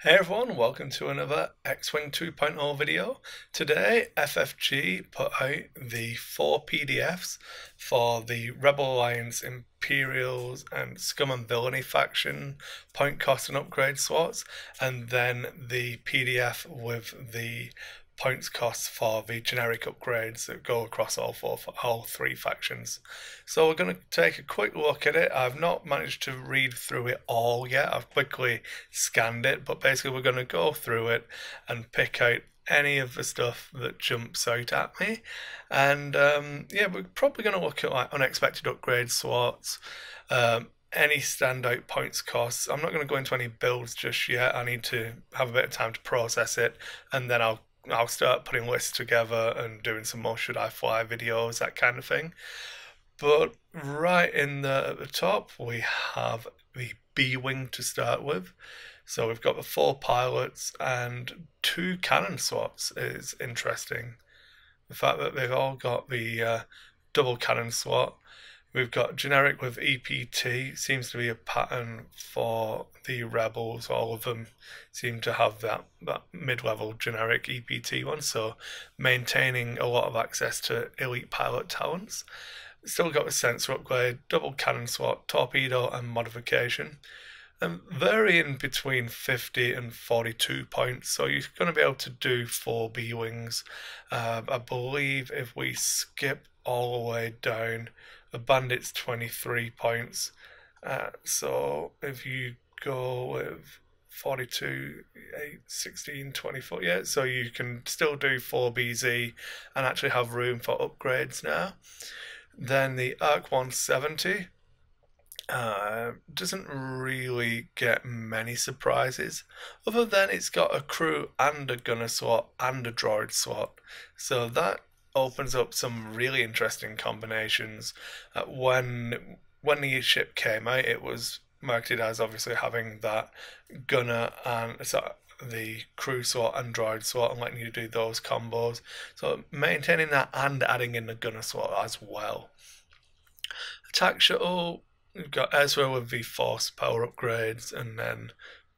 Hey everyone, welcome to another X-Wing 2.0 video. Today, FFG put out the 4 PDFs for the Rebel Alliance, Imperials, and Scum and Villainy faction point cost and upgrade slots, and then the PDF with the points costs for the generic upgrades that go across all three factions. So we're going to take a quick look at it. I've not managed to read through it all yet. I've quickly scanned it, but basically we're going to go through it and pick out any of the stuff that jumps out at me. And yeah, we're probably going to look at like unexpected upgrade slots, any standout points costs. I'm not going to go into any builds just yet. I need to have a bit of time to process it, and then I'll start putting lists together and doing some more should I fly videos, that kind of thing. But right at the top, we have the B-Wing to start with. So we've got the 4 pilots and 2 cannon slots is interesting. The fact that they've all got the double cannon slot. We've got generic with EPT, seems to be a pattern for the Rebels. All of them seem to have that mid-level generic EPT one, so maintaining a lot of access to elite pilot talents. Still got the sensor upgrade, double cannon slot, torpedo and modification. And varying between 50 and 42 points, so you're going to be able to do 4 B-Wings. I believe if we skip all the way down, the Bandit's 23 points. So if you go with 42, 8, 16, 24, yeah, so you can still do 4 BZ and actually have room for upgrades now. Then the Arc 170 doesn't really get many surprises, other than it's got a crew and a gunner slot and a droid slot. So that opens up some really interesting combinations. When the ship came out, it was marketed as obviously having that gunner and the crew slot and droid slot and letting you do those combos. So maintaining that and adding in the gunner slot as well. Attack shuttle, we've got Ezra with the force power upgrades, and then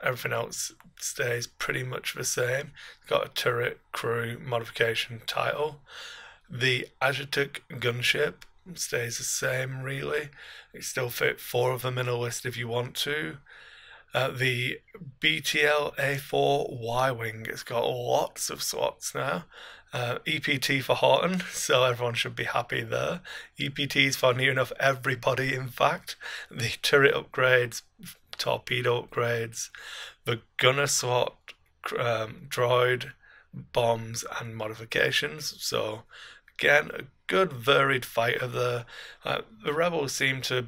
everything else stays pretty much the same. Got a turret, crew, modification, title. The Agitic gunship stays the same, really. You still fit 4 of them in a list if you want to. The BTL A4 Y-Wing has got lots of slots now. EPT for Horton, so everyone should be happy there. EPTs for near enough everybody, in fact. The turret upgrades, torpedo upgrades, the gunner slot, droid, bombs, and modifications. So, again, a good varied fighter there. The Rebels seem to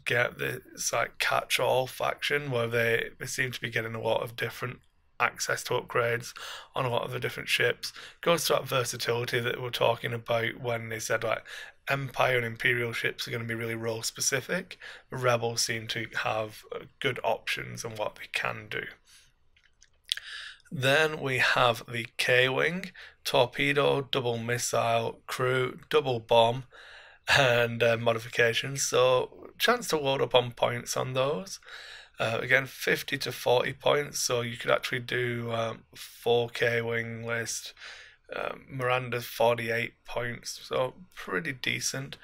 get this like catch-all faction where they seem to be getting a lot of different access to upgrades on a lot of the different ships. Goes to that versatility that we're talking about when they said like Empire and Imperial ships are going to be really role specific. The Rebels seem to have good options on what they can do. Then we have the K-Wing, torpedo, double missile, crew, double bomb, and modifications. So chance to load up on points on those. Again, 50 to 40 points, so you could actually do 4K wing list. Miranda's 48 points, so pretty decent.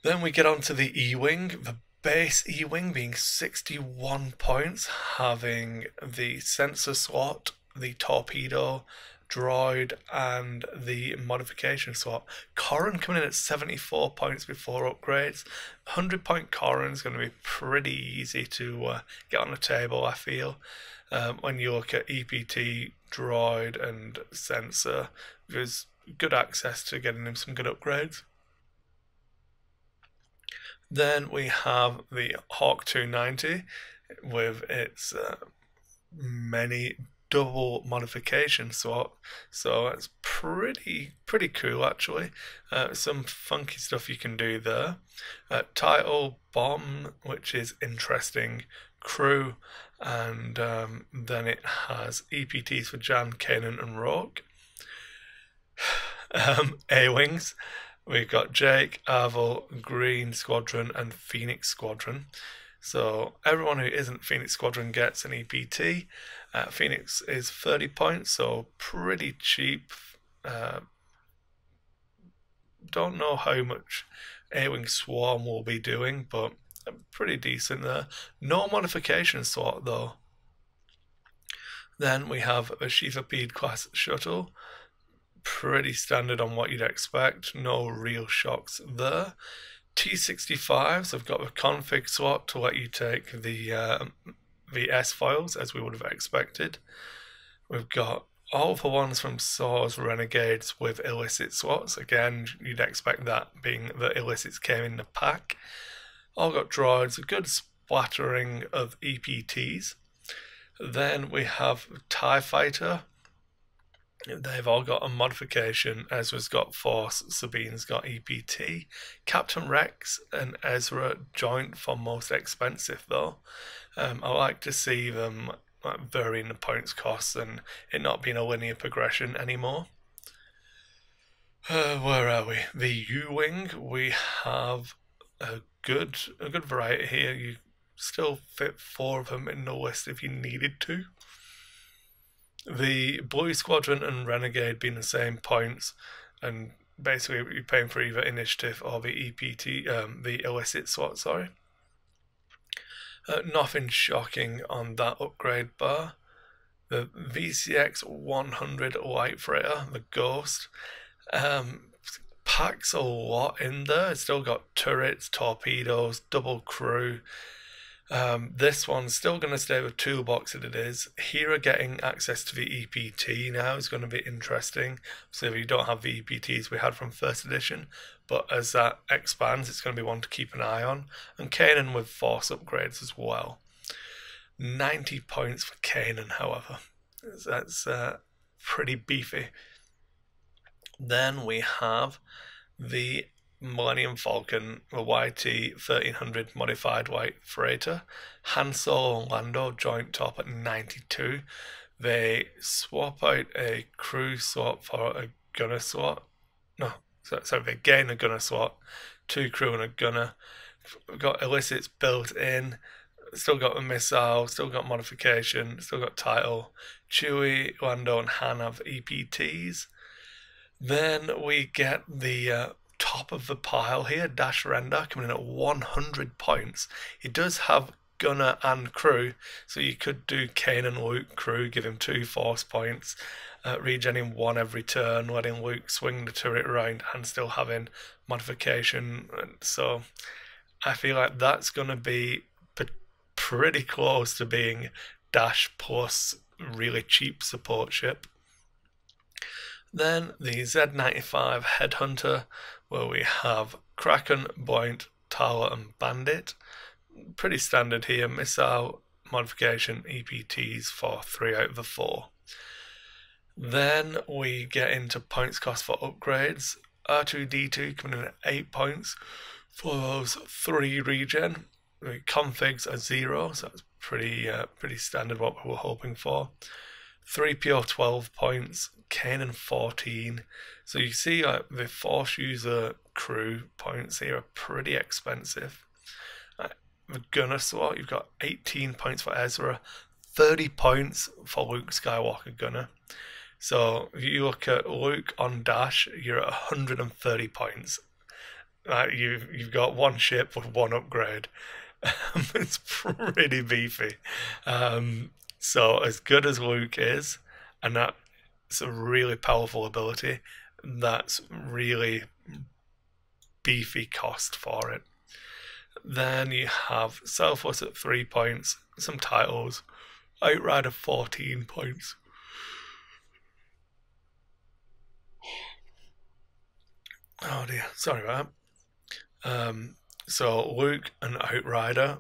Then we get on to the E-Wing, the base E-Wing being 61 points, having the sensor slot, the torpedo, droid, and the modification slot. Corran coming in at 74 points before upgrades. 100-point Corran is going to be pretty easy to get on the table, I feel. When you look at EPT, droid, and sensor, there's good access to getting him some good upgrades. Then we have the Hawk 290 with its many double modification slot, so it's pretty cool actually. Some funky stuff you can do there. Title, bomb, which is interesting, crew, and then it has EPTs for Jan, Kanan, and Rogue. A-Wings, we've got Jake, Arvel, Green Squadron, and Phoenix Squadron. So everyone who isn't Phoenix Squadron gets an EPT. Phoenix is 30 points, so pretty cheap. Don't know how much Ewing Swarm will be doing, but pretty decent there. No modification slot though. Then we have a FFG class shuttle. Pretty standard on what you'd expect. No real shocks there. T65s have got a config slot to let you take the S files as we would have expected. We've got all the ones from Saw's Renegades with illicit slots. Again, you'd expect that being the illicits came in the pack. All got droids, a good splattering of EPTs. Then we have TIE Fighter. They've all got a modification. Ezra's got Force, Sabine's got EPT. Captain Rex and Ezra joint for most expensive though. I like to see them varying the points costs and it not being a linear progression anymore. Where are we? The Ewing. We have a good variety here. You still fit 4 of them in the list if you needed to. The Blue Squadron and Renegade being the same points, and basically you're paying for either initiative or the EPT, the illicit slot. Sorry. Nothing shocking on that upgrade bar. The VCX 100 Light Freighter, the Ghost, packs a lot in there. It's still got turrets, torpedoes, double crew. This one's still going to stay with toolbox that it is. Hera getting access to the EPT now is going to be interesting. So if you don't have the EPTs we had from first edition, but as that expands, it's going to be one to keep an eye on. And Kanan with Force upgrades as well. 90 points for Kanan, however. That's pretty beefy. Then we have the Millennium Falcon, the YT 1300 modified light freighter. Han Solo and Lando joint top at 92. They swap out a crew slot for a gunner slot. No, sorry, they gain a gunner slot, 2 crew and a gunner. We've got illicits built in. Still got a missile, still got modification, still got title. Chewie, Lando and Han have EPTs. Then we get the top of the pile here, Dash Render, coming in at 100 points. It does have gunner and crew, so you could do Kanan Luke crew, give him 2 force points, regenning 1 every turn, letting Luke swing the turret around and still having modification. So I feel like that's going to be pretty close to being Dash plus really cheap support ship. Then the Z95 Headhunter, where we have Kraken, Buoyant, Tala and Bandit. Pretty standard here, missile, modification, EPTs for 3 out of the 4. Then we get into points cost for upgrades. R2-D2 coming in at 8 points for those 3 regen. The configs are 0, so that's pretty standard what we were hoping for. 3PO 12 points, Kanan 14. So you see the Force user crew points here are pretty expensive. The gunner slot, you've got 18 points for Ezra, 30 points for Luke Skywalker gunner. So if you look at Luke on Dash, you're at 130 points. You've got 1 ship with 1 upgrade. It's pretty beefy. So as good as Luke is, and that's a really powerful ability, that's really beefy cost for it. Then you have Selfless at 3 points, some titles, Outrider 14 points. Oh dear, sorry about that. So Luke and Outrider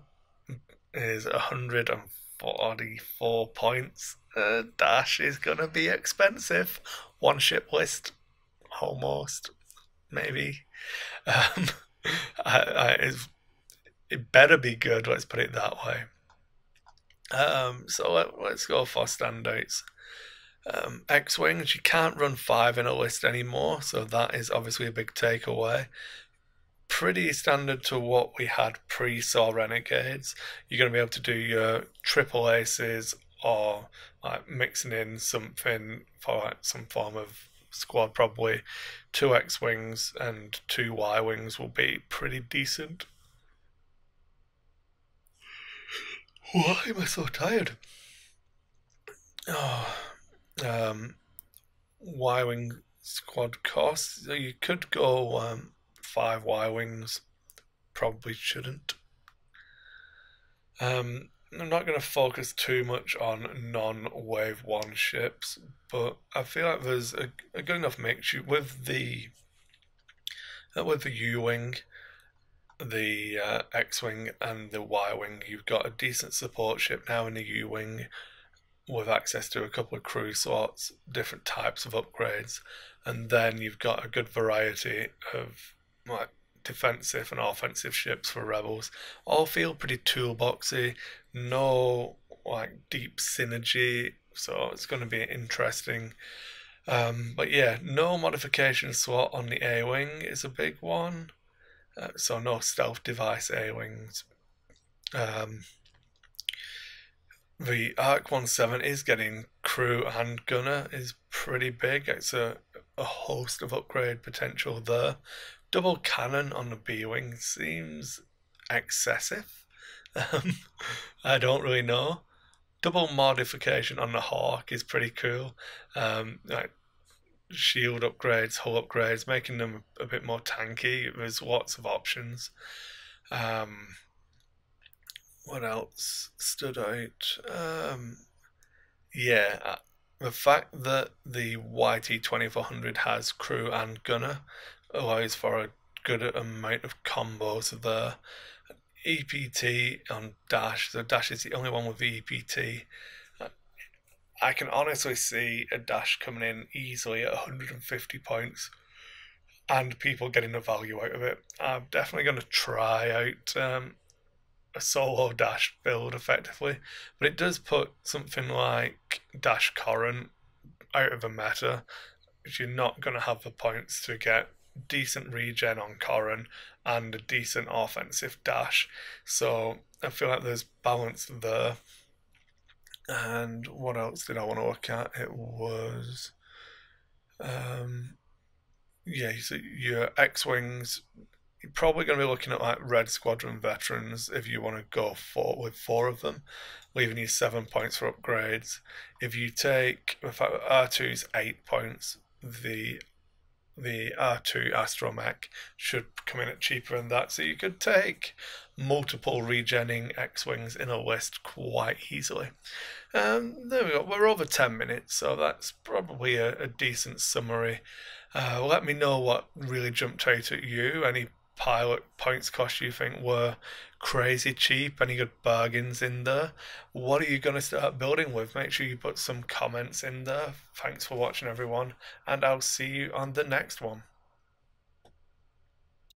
is 144 points. Dash is gonna be expensive. 1 ship list, almost, maybe. It better be good. Let's put it that way. So let's go for standouts. X-Wings, you can't run 5 in a list anymore, so that is obviously a big takeaway. pretty standard to what we had pre-Saw Renegades. You're going to be able to do your triple aces or like mixing in something for like some form of squad. Probably 2 X-Wings and 2 Y-Wings will be pretty decent. Why am I so tired? Oh, Y-Wing squad costs. So you could go 5 Y-Wings. Probably shouldn't. I'm not going to focus too much on non-Wave 1 ships, but I feel like there's a good enough mix with the U-Wing, the X-Wing, and the Y-Wing. You've got a decent support ship now in the U-Wing with access to a couple of crew slots, different types of upgrades, and then you've got a good variety of like defensive and offensive ships for rebels. All feel pretty toolboxy, no like deep synergy, so it's going to be interesting. But yeah, no modification slot on the A-Wing is a big one, so no stealth device A-Wings. The Arc 17 is getting crew and gunner is pretty big. It's a host of upgrade potential there. Double cannon on the B-Wing seems excessive. I don't really know. Double modification on the Hawk is pretty cool. Like shield upgrades, hull upgrades, making them a bit more tanky. There's lots of options. What else stood out? Yeah, the fact that the YT-2400 has crew and gunner allows for a good amount of combos there. EPT on Dash, so Dash is the only one with the EPT. I can honestly see a Dash coming in easily at 150 points and people getting the value out of it. I'm definitely going to try out a solo Dash build effectively, but it does put something like Dash Current out of the meta, if you're not going to have the points to get decent regen on Corrin and a decent offensive dash. So I feel like there's balance there. And what else did I want to look at? It was yeah, so your X-Wings, you're probably going to be looking at like Red Squadron veterans if you want to go with 4 of them, leaving you 7 points for upgrades. If you take, in fact, R2's 8 points, the R2 Astromech should come in at cheaper than that, so you could take multiple regenning X-Wings in a list quite easily. There we go, we're over 10 minutes, so that's probably a decent summary. Let me know what really jumped out at you, any pilot points cost you think were crazy cheap, any good bargains in there. What are you going to start building with? Make sure you put some comments in there. Thanks for watching everyone, and I'll see you on the next one.